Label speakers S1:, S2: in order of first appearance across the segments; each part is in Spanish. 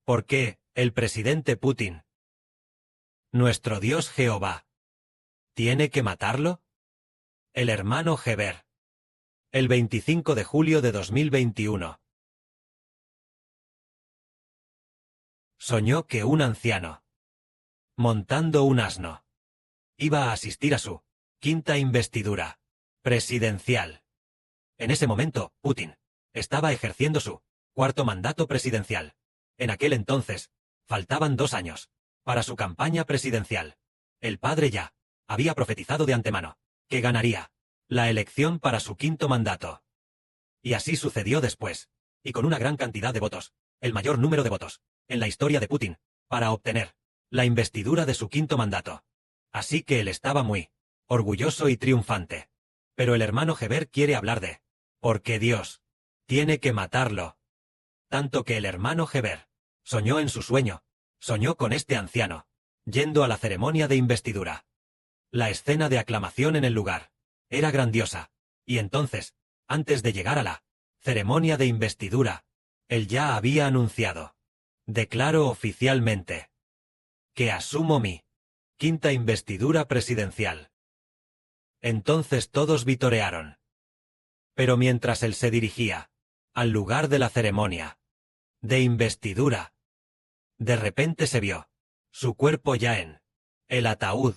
S1: ¿Por qué, el presidente Putin, nuestro Dios Jehová, tiene que matarlo? El hermano Heber. El 25 de julio de 2021. Soñó que un anciano, montando un asno, iba a asistir a su quinta investidura presidencial. En ese momento, Putin estaba ejerciendo su cuarto mandato presidencial. En aquel entonces, faltaban 2 años para su campaña presidencial. El padre ya había profetizado de antemano que ganaría la elección para su quinto mandato. Y así sucedió después, y con una gran cantidad de votos, el mayor número de votos en la historia de Putin, para obtener la investidura de su quinto mandato. Así que él estaba muy orgulloso y triunfante. Pero el hermano Heber quiere hablar de ¿por qué Dios tiene que matarlo? Tanto que el hermano Heber soñó en su sueño, soñó con este anciano, yendo a la ceremonia de investidura. La escena de aclamación en el lugar era grandiosa, y entonces, antes de llegar a la ceremonia de investidura, él ya había anunciado: declaro oficialmente que asumo mi quinta investidura presidencial. Entonces todos vitorearon. Pero mientras él se dirigía al lugar de la ceremonia de investidura, de repente se vio su cuerpo ya en el ataúd,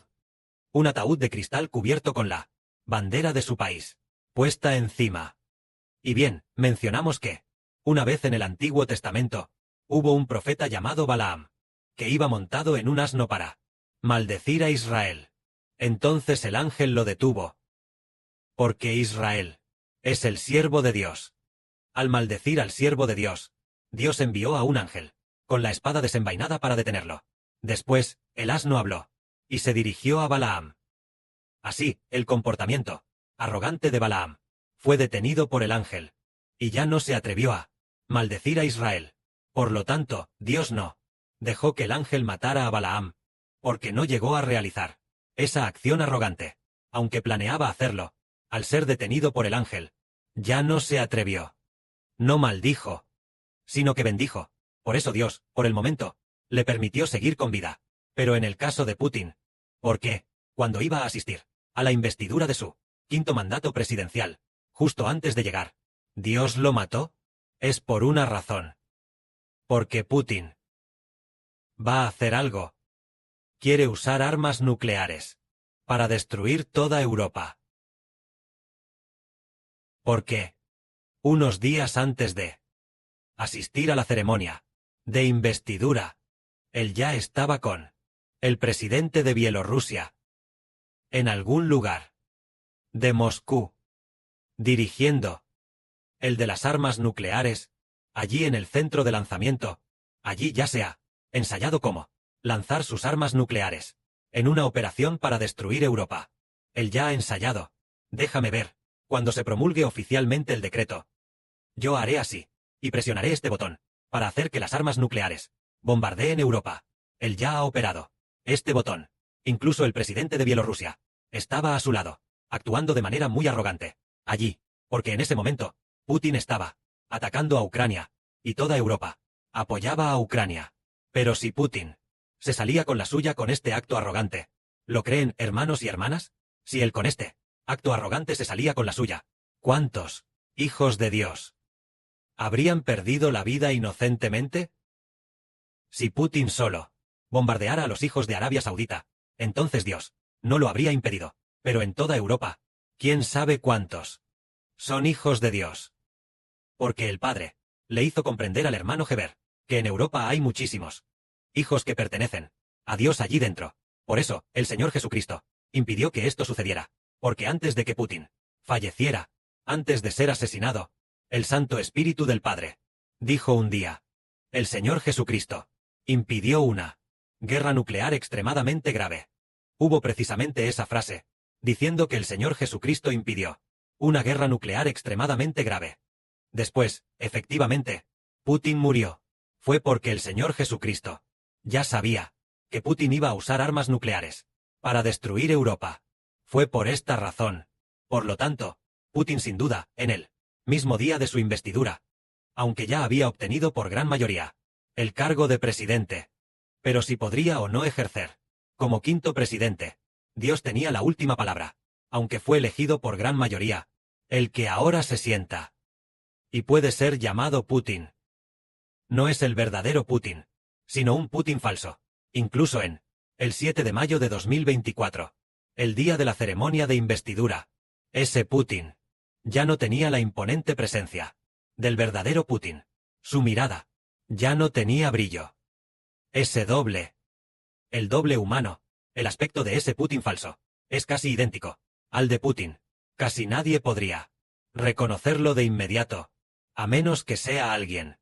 S1: un ataúd de cristal cubierto con la bandera de su país puesta encima. Y bien, mencionamos que, una vez en el Antiguo Testamento, hubo un profeta llamado Balaam, que iba montado en un asno para maldecir a Israel. Entonces el ángel lo detuvo. Porque Israel es el siervo de Dios. Al maldecir al siervo de Dios, Dios envió a un ángel, con la espada desenvainada para detenerlo. Después, el asno habló, y se dirigió a Balaam. Así, el comportamiento arrogante de Balaam fue detenido por el ángel, y ya no se atrevió a maldecir a Israel. Por lo tanto, Dios no dejó que el ángel matara a Balaam, porque no llegó a realizar esa acción arrogante. Aunque planeaba hacerlo, al ser detenido por el ángel, ya no se atrevió. No maldijo, sino que bendijo. Por eso Dios, por el momento, le permitió seguir con vida. Pero en el caso de Putin, ¿por qué? Cuando iba a asistir a la investidura de su quinto mandato presidencial, justo antes de llegar, ¿Dios lo mató? Es por una razón. Porque Putin va a hacer algo. Quiere usar armas nucleares para destruir toda Europa. ¿Por qué? Unos días antes de asistir a la ceremonia de investidura, él ya estaba con el presidente de Bielorrusia en algún lugar de Moscú, dirigiendo el de las armas nucleares, allí en el centro de lanzamiento. Allí ya se ha ensayado cómo lanzar sus armas nucleares en una operación para destruir Europa. Él ya ha ensayado. Déjame ver, cuando se promulgue oficialmente el decreto, yo haré así, y presionaré este botón, para hacer que las armas nucleares bombardeen Europa. Él ya ha operado este botón. Incluso el presidente de Bielorrusia estaba a su lado, actuando de manera muy arrogante, allí, porque en ese momento, Putin estaba atacando a Ucrania, y toda Europa apoyaba a Ucrania. Pero si Putin se salía con la suya con este acto arrogante, ¿lo creen, hermanos y hermanas? Si él con este acto arrogante se salía con la suya, ¿cuántos hijos de Dios habrían perdido la vida inocentemente? Si Putin solo bombardeara a los hijos de Arabia Saudita, entonces Dios no lo habría impedido. Pero en toda Europa, ¿quién sabe cuántos son hijos de Dios? Porque el Padre le hizo comprender al hermano Heber que en Europa hay muchísimos hijos que pertenecen a Dios allí dentro. Por eso, el Señor Jesucristo impidió que esto sucediera, porque antes de que Putin falleciera, antes de ser asesinado, el Santo Espíritu del Padre dijo un día: el Señor Jesucristo impidió una guerra nuclear extremadamente grave. Hubo precisamente esa frase, diciendo que el Señor Jesucristo impidió una guerra nuclear extremadamente grave. Después, efectivamente, Putin murió. Fue porque el Señor Jesucristo ya sabía que Putin iba a usar armas nucleares para destruir Europa. Fue por esta razón. Por lo tanto, Putin sin duda, en el mismo día de su investidura, aunque ya había obtenido por gran mayoría el cargo de presidente. Pero si podría o no ejercer. Como quinto presidente, Dios tenía la última palabra, aunque fue elegido por gran mayoría, el que ahora se sienta. Y puede ser llamado Putin. No es el verdadero Putin, sino un Putin falso, incluso el 7 de mayo de 2024, el día de la ceremonia de investidura. Ese Putin ya no tenía la imponente presencia del verdadero Putin. Su mirada ya no tenía brillo. Ese doble, el doble humano, el aspecto de ese Putin falso, es casi idéntico al de Putin. Casi nadie podría reconocerlo de inmediato, a menos que sea alguien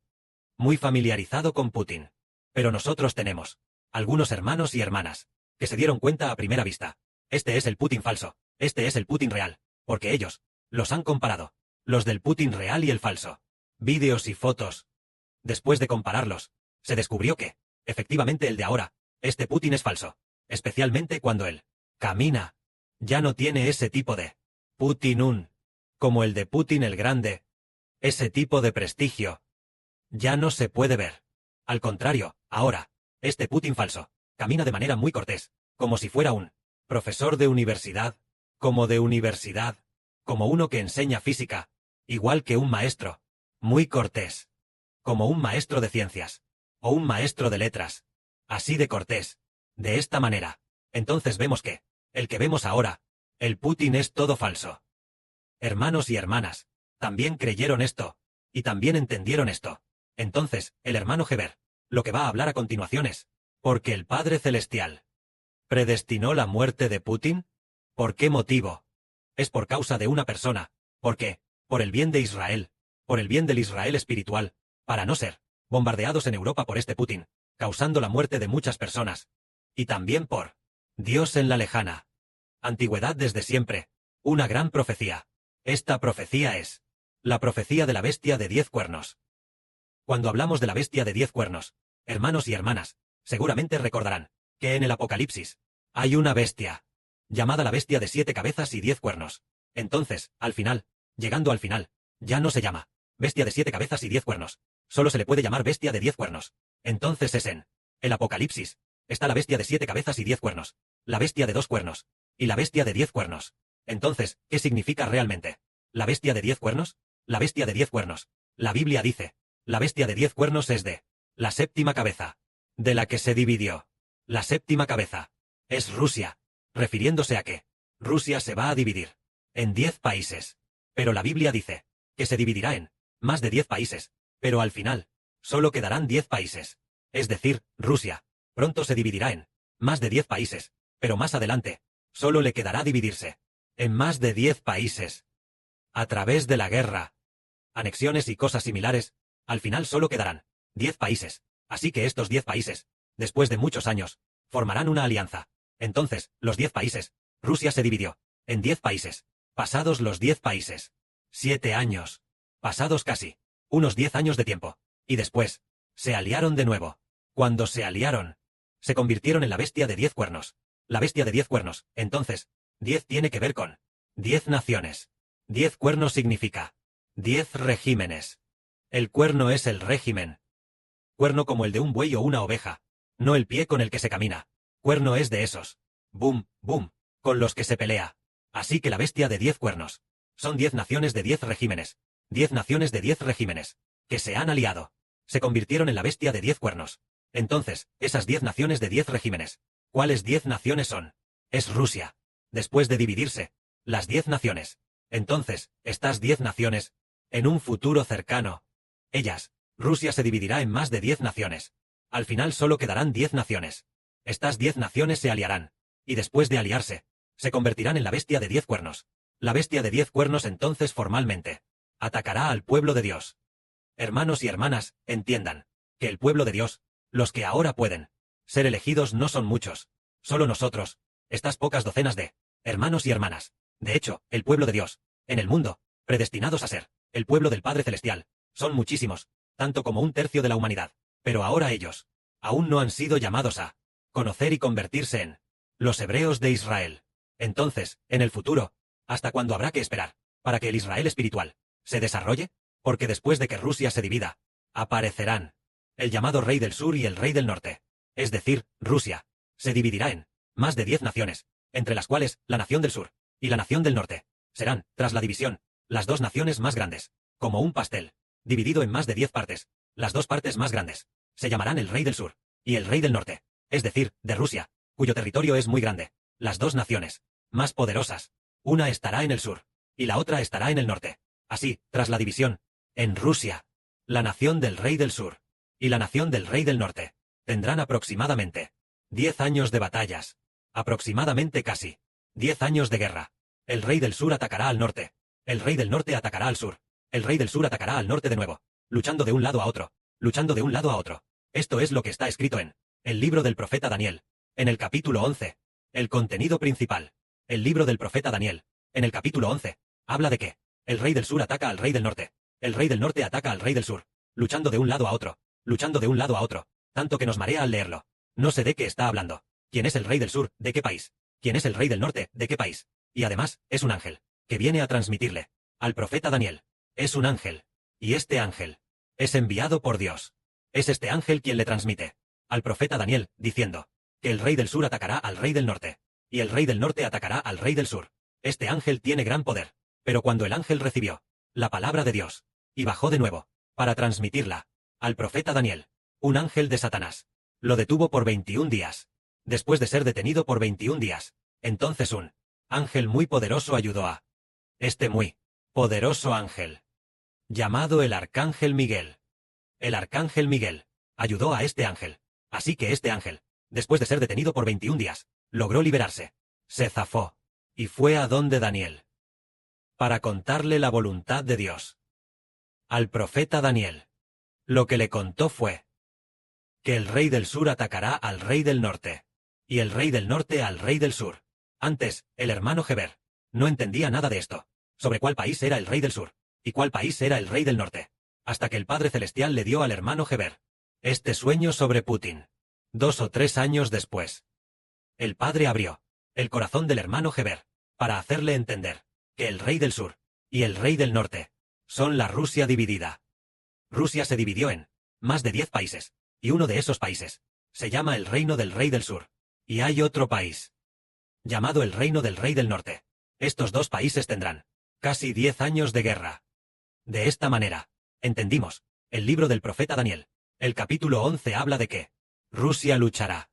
S1: muy familiarizado con Putin. Pero nosotros tenemos algunos hermanos y hermanas que se dieron cuenta a primera vista. Este es el Putin falso, este es el Putin real, porque ellos los han comparado, los del Putin real y el falso. Vídeos y fotos. Después de compararlos, se descubrió que, efectivamente el de ahora, este Putin es falso, especialmente cuando él camina. Ya no tiene ese tipo de Putin como el de Putin el Grande. Ese tipo de prestigio ya no se puede ver. Al contrario, ahora, este Putin falso camina de manera muy cortés, como si fuera un profesor de universidad, como uno que enseña física, igual que un maestro, muy cortés, como un maestro de ciencias, o un maestro de letras, así de cortés, de esta manera. Entonces vemos que, el que vemos ahora, el Putin es todo falso. Hermanos y hermanas, también creyeron esto, y también entendieron esto. Entonces, el hermano Heber, lo que va a hablar a continuación es, ¿por qué el Padre Celestial predestinó la muerte de Putin? ¿Por qué motivo? Es por causa de una persona. ¿Por qué? Por el bien de Israel, por el bien del Israel espiritual, para no ser bombardeados en Europa por este Putin, causando la muerte de muchas personas. Y también por Dios en la lejana antigüedad desde siempre, una gran profecía. Esta profecía es la profecía de la bestia de 10 cuernos. Cuando hablamos de la bestia de 10 cuernos, hermanos y hermanas, seguramente recordarán que en el Apocalipsis hay una bestia llamada la bestia de 7 cabezas y 10 cuernos. Entonces, al final, llegando al final, ya no se llama bestia de 7 cabezas y 10 cuernos, solo se le puede llamar bestia de 10 cuernos. Entonces es en el Apocalipsis está la bestia de 7 cabezas y 10 cuernos, la bestia de 2 cuernos, y la bestia de 10 cuernos. Entonces, ¿qué significa realmente la bestia de 10 cuernos? La bestia de 10 cuernos. La Biblia dice, la bestia de 10 cuernos es de la séptima cabeza, de la que se dividió. La séptima cabeza es Rusia, refiriéndose a que Rusia se va a dividir en 10 países. Pero la Biblia dice que se dividirá en más de 10 países, pero al final, solo quedarán 10 países. Es decir, Rusia pronto se dividirá en más de 10 países, pero más adelante, solo le quedará dividirse en más de 10 países. A través de la guerra, anexiones y cosas similares, al final solo quedarán 10 países. Así que estos 10 países, después de muchos años, formarán una alianza. Entonces, los 10 países, Rusia se dividió en 10 países. Pasados los 10 países, 7 años, pasados casi unos 10 años de tiempo, y después, se aliaron de nuevo. Cuando se aliaron, se convirtieron en la bestia de 10 cuernos. La bestia de 10 cuernos. Entonces, 10 tiene que ver con 10 naciones. 10 cuernos significa 10 regímenes. El cuerno es el régimen. Cuerno como el de un buey o una oveja, no el pie con el que se camina. Cuerno es de esos. Boom, boom, con los que se pelea. Así que la bestia de 10 cuernos son 10 naciones de 10 regímenes. 10 naciones de 10 regímenes que se han aliado. Se convirtieron en la bestia de 10 cuernos. Entonces, esas 10 naciones de 10 regímenes, ¿cuáles 10 naciones son? Es Rusia. Después de dividirse, las 10 naciones. Entonces, estas 10 naciones, en un futuro cercano, ellas, Rusia se dividirá en más de 10 naciones. Al final solo quedarán 10 naciones. Estas 10 naciones se aliarán, y después de aliarse, se convertirán en la bestia de 10 cuernos. La bestia de 10 cuernos entonces formalmente atacará al pueblo de Dios. Hermanos y hermanas, entiendan que el pueblo de Dios, los que ahora pueden ser elegidos no son muchos, solo nosotros, estas pocas docenas de hermanos y hermanas. De hecho, el pueblo de Dios, en el mundo, predestinados a ser el pueblo del Padre Celestial, son muchísimos, tanto como un tercio de la humanidad. Pero ahora ellos aún no han sido llamados a conocer y convertirse en los hebreos de Israel. Entonces, en el futuro, ¿hasta cuándo habrá que esperar para que el Israel espiritual se desarrolle? Porque después de que Rusia se divida, aparecerán El llamado rey del sur y el rey del norte, es decir, Rusia, se dividirá en más de 10 naciones, entre las cuales la nación del sur y la nación del norte serán, tras la división, las dos naciones más grandes, como un pastel, dividido en más de 10 partes. Las dos partes más grandes se llamarán el rey del sur y el rey del norte, es decir, de Rusia, cuyo territorio es muy grande. Las dos naciones más poderosas, una estará en el sur y la otra estará en el norte. Así, tras la división, en Rusia, la nación del rey del sur y la nación del rey del norte tendrán aproximadamente 10 años de batallas, aproximadamente casi 10 años de guerra. El rey del sur atacará al norte, el rey del norte atacará al sur, el rey del sur atacará al norte de nuevo, luchando de un lado a otro, luchando de un lado a otro. Esto es lo que está escrito en el libro del profeta Daniel, en el capítulo 11. El contenido principal. El libro del profeta Daniel, en el capítulo 11, habla de que el rey del sur ataca al rey del norte, el rey del norte ataca al rey del sur, luchando de un lado a otro, luchando de un lado a otro, tanto que nos marea al leerlo. No sé de qué está hablando. ¿Quién es el rey del sur? ¿De qué país? ¿Quién es el rey del norte? ¿De qué país? Y además, es un ángel, que viene a transmitirle al profeta Daniel. Es un ángel. Y este ángel es enviado por Dios. Es este ángel quien le transmite al profeta Daniel, diciendo que el rey del sur atacará al rey del norte, y el rey del norte atacará al rey del sur. Este ángel tiene gran poder, pero cuando el ángel recibió la palabra de Dios, y bajó de nuevo, para transmitirla al profeta Daniel, un ángel de Satanás lo detuvo por 21 días. Después de ser detenido por 21 días, entonces un ángel muy poderoso ayudó a este muy poderoso ángel, llamado el Arcángel Miguel. El Arcángel Miguel ayudó a este ángel, así que este ángel, después de ser detenido por 21 días, logró liberarse, se zafó, y fue a donde Daniel, para contarle la voluntad de Dios. Al profeta Daniel, lo que le contó fue que el rey del sur atacará al rey del norte, y el rey del norte al rey del sur. Antes, el hermano Heber no entendía nada de esto, sobre cuál país era el rey del sur, y cuál país era el rey del norte, hasta que el Padre Celestial le dio al hermano Heber este sueño sobre Putin. 2 o 3 años después, el Padre abrió el corazón del hermano Heber para hacerle entender que el rey del sur y el rey del norte son la Rusia dividida. Rusia se dividió en más de 10 países, y uno de esos países se llama el reino del rey del sur, y hay otro país llamado el reino del rey del norte. Estos dos países tendrán casi 10 años de guerra. De esta manera, entendimos el libro del profeta Daniel. El capítulo 11 habla de que Rusia luchará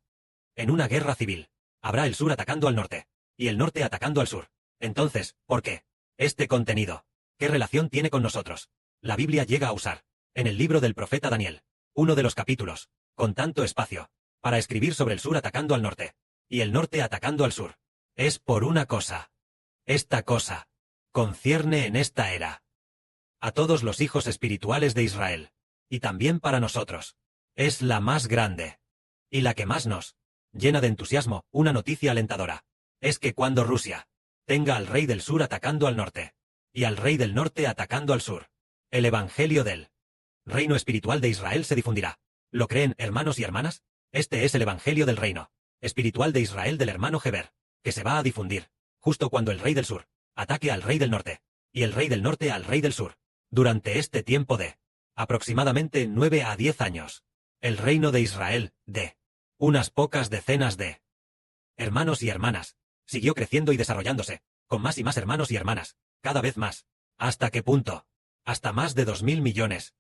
S1: en una guerra civil. Habrá el sur atacando al norte, y el norte atacando al sur. Entonces, ¿por qué? Este contenido, ¿qué relación tiene con nosotros? La Biblia llega a usar, en el libro del profeta Daniel, uno de los capítulos, con tanto espacio, para escribir sobre el sur atacando al norte, y el norte atacando al sur. Es por una cosa. Esta cosa concierne en esta era a todos los hijos espirituales de Israel, y también para nosotros. Es la más grande, y la que más nos llena de entusiasmo. Una noticia alentadora es que cuando Rusia tenga al rey del sur atacando al norte, y al rey del norte atacando al sur, el evangelio del reino espiritual de Israel se difundirá. ¿Lo creen, hermanos y hermanas? Este es el evangelio del reino espiritual de Israel del hermano Heber, que se va a difundir justo cuando el rey del sur ataque al rey del norte, y el rey del norte al rey del sur. Durante este tiempo de aproximadamente 9 a 10 años, el reino de Israel, de unas pocas decenas de hermanos y hermanas, siguió creciendo y desarrollándose, con más y más hermanos y hermanas, cada vez más. ¿Hasta qué punto? Hasta más de 2.000 millones.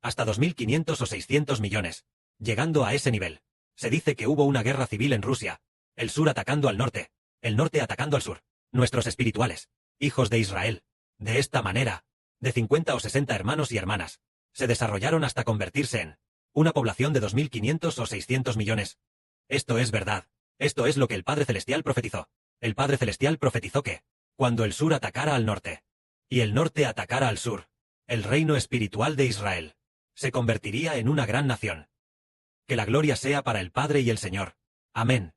S1: Hasta 2.500 o 600 millones. Llegando a ese nivel, se dice que hubo una guerra civil en Rusia, el sur atacando al norte, el norte atacando al sur. Nuestros espirituales, hijos de Israel, de esta manera, de 50 o 60 hermanos y hermanas, se desarrollaron hasta convertirse en una población de 2.500 o 600 millones. Esto es verdad. Esto es lo que el Padre Celestial profetizó. El Padre Celestial profetizó que, cuando el sur atacara al norte, y el norte atacara al sur, el reino espiritual de Israel se convertiría en una gran nación. Que la gloria sea para el Padre y el Señor. Amén.